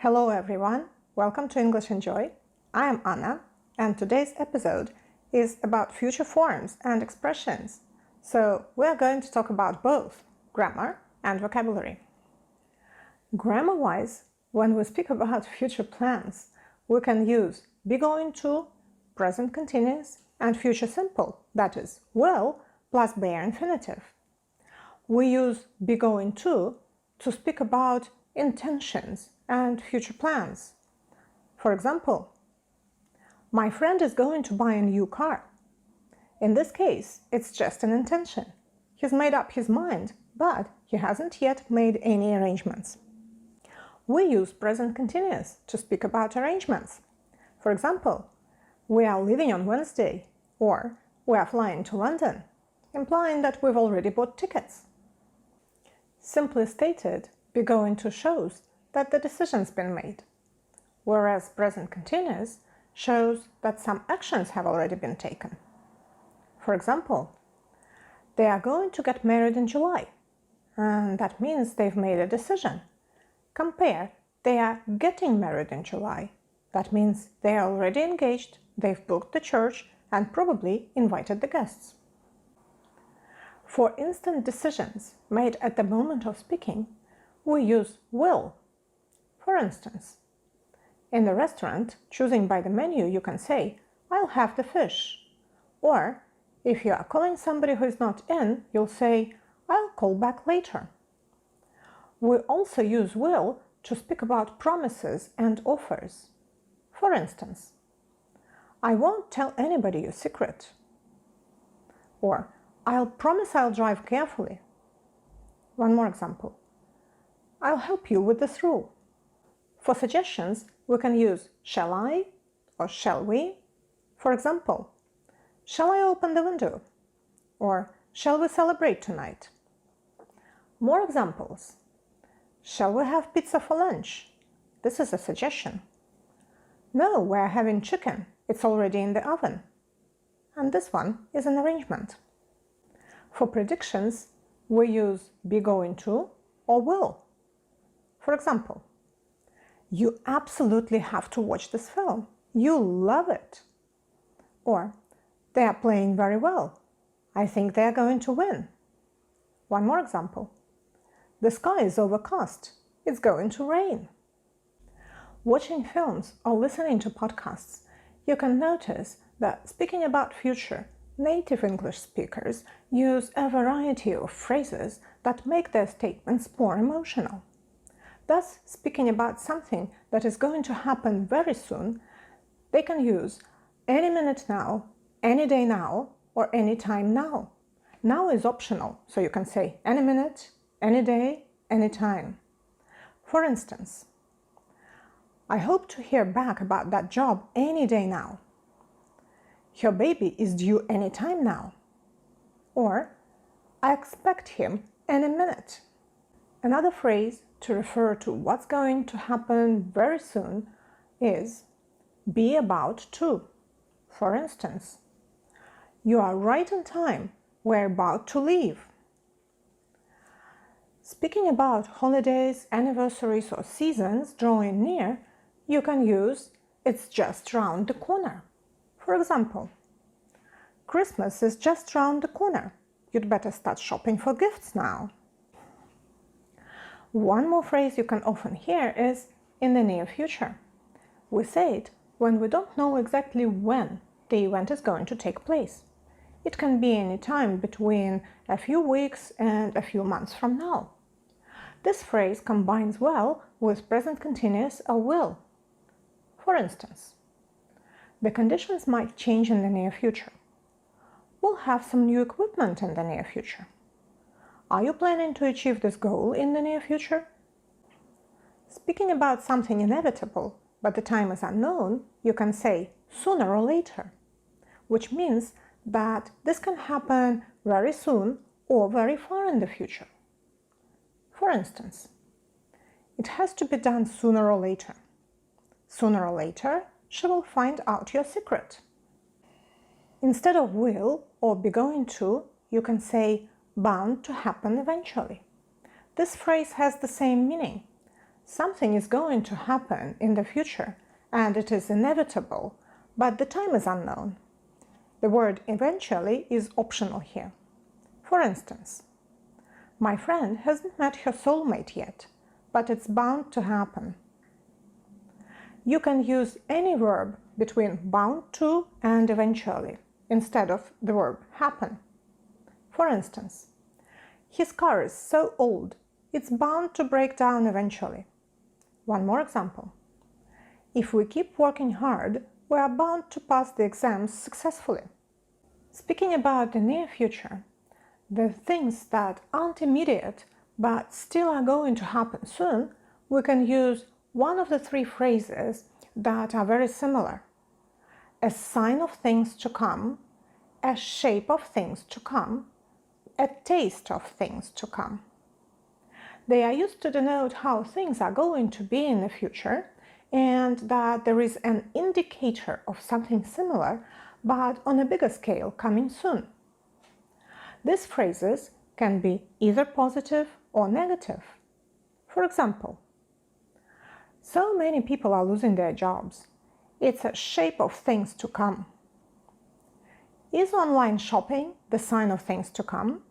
Hello everyone, welcome to English Enjoy. I am Anna, and today's episode is about future forms and expressions. So we're going to talk about both grammar and vocabulary. Grammar-wise, when we speak about future plans, we can use be going to, present continuous, and future simple, that is, will, plus bare infinitive. We use be going to speak about intentions and future plans. For example, my friend is going to buy a new car. In this case, it's just an intention. He's made up his mind, but he hasn't yet made any arrangements. We use present continuous to speak about arrangements. For example, we are leaving on Wednesday, or we are flying to London, implying that we've already bought tickets. Simply stated, be going to shows that the decision's been made, whereas present continuous shows that some actions have already been taken. For example, they are going to get married in July, and that means they've made a decision. Compare, they are getting married in July. That means they are already engaged, they've booked the church, and probably invited the guests. For instant decisions made at the moment of speaking, we use will. For instance, in the restaurant, choosing by the menu, you can say, I'll have the fish. Or, if you are calling somebody who is not in, you'll say, I'll call back later. We also use will to speak about promises and offers. For instance, I won't tell anybody your secret. Or, I'll promise I'll drive carefully. One more example. I'll help you with this rule. For suggestions, we can use shall I or shall we. For example, shall I open the window? Or shall we celebrate tonight? More examples. Shall we have pizza for lunch? This is a suggestion. No, we're having chicken. It's already in the oven. And this one is an arrangement. For predictions, we use be going to or will. For example, you absolutely have to watch this film. You'll love it. Or, they are playing very well. I think they are going to win. One more example. The sky is overcast. It's going to rain. Watching films or listening to podcasts, you can notice that speaking about future, native English speakers use a variety of phrases that make their statements more emotional. Thus, speaking about something that is going to happen very soon, they can use any minute now, any day now, or any time now. Now is optional, so you can say any minute, any day, any time. For instance, I hope to hear back about that job any day now. Your baby is due any time now. Or, I expect him any minute. Another phrase to refer to what's going to happen very soon is be about to. For instance, you are right on time. We're about to leave. Speaking about holidays, anniversaries, or seasons drawing near, you can use it's just round the corner. For example, Christmas is just round the corner. You'd better start shopping for gifts now. One more phrase you can often hear is in the near future. We say it when we don't know exactly when the event is going to take place. It can be any time between a few weeks and a few months from now. This phrase combines well with present continuous or will. For instance, the conditions might change in the near future. We'll have some new equipment in the near future. Are you planning to achieve this goal in the near future? Speaking about something inevitable, but the time is unknown, you can say sooner or later, which means that this can happen very soon or very far in the future. For instance, it has to be done sooner or later. Sooner or later, she will find out your secret. Instead of will or be going to, you can say bound to happen eventually. This phrase has the same meaning. Something is going to happen in the future and it is inevitable, but the time is unknown. The word eventually is optional here. For instance, my friend hasn't met her soulmate yet, but it's bound to happen. You can use any verb between bound to and eventually instead of the verb happen. For instance, his car is so old, it's bound to break down eventually. One more example. If we keep working hard, we are bound to pass the exams successfully. Speaking about the near future, the things that aren't immediate but still are going to happen soon, we can use one of the three phrases that are very similar. A sign of things to come, a shape of things to come, a taste of things to come. They are used to denote how things are going to be in the future and that there is an indicator of something similar but on a bigger scale coming soon. These phrases can be either positive or negative. For example, so many people are losing their jobs. It's a shape of things to come. Is online shopping the sign of things to come?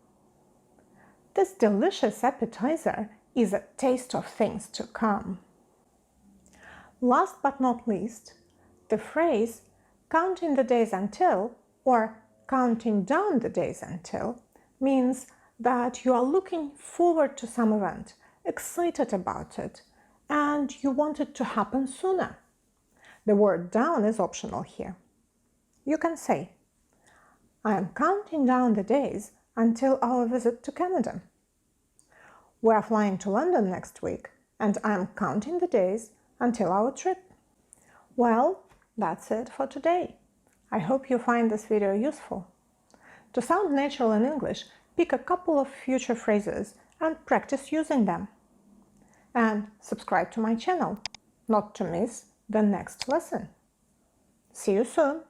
This delicious appetizer is a taste of things to come. Last but not least, the phrase counting the days until or counting down the days until means that you are looking forward to some event, excited about it, and you want it to happen sooner. The word down is optional here. You can say, I am counting down the days until our visit to Canada. We are flying to London next week, and I am counting the days until our trip. Well, that's it for today. I hope you find this video useful. To sound natural in English, pick a couple of future phrases and practice using them. And subscribe to my channel, not to miss the next lesson. See you soon!